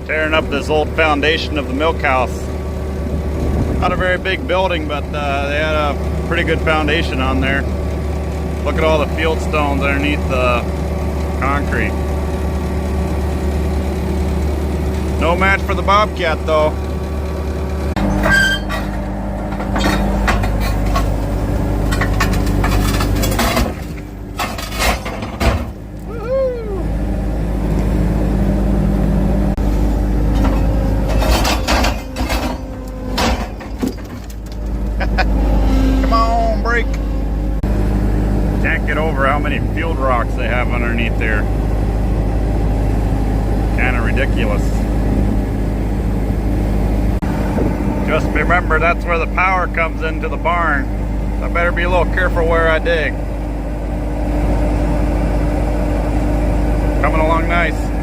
Tearing up this old foundation of the milk house. Not a very big building, but they had a pretty good foundation on there. Look at all the field stones underneath the concrete. No match for the Bobcat though. Come on, brake. Can't get over how many field rocks they have underneath there. Kind of ridiculous. Just remember, that's where the power comes into the barn. I better be a little careful where I dig. Coming along nice.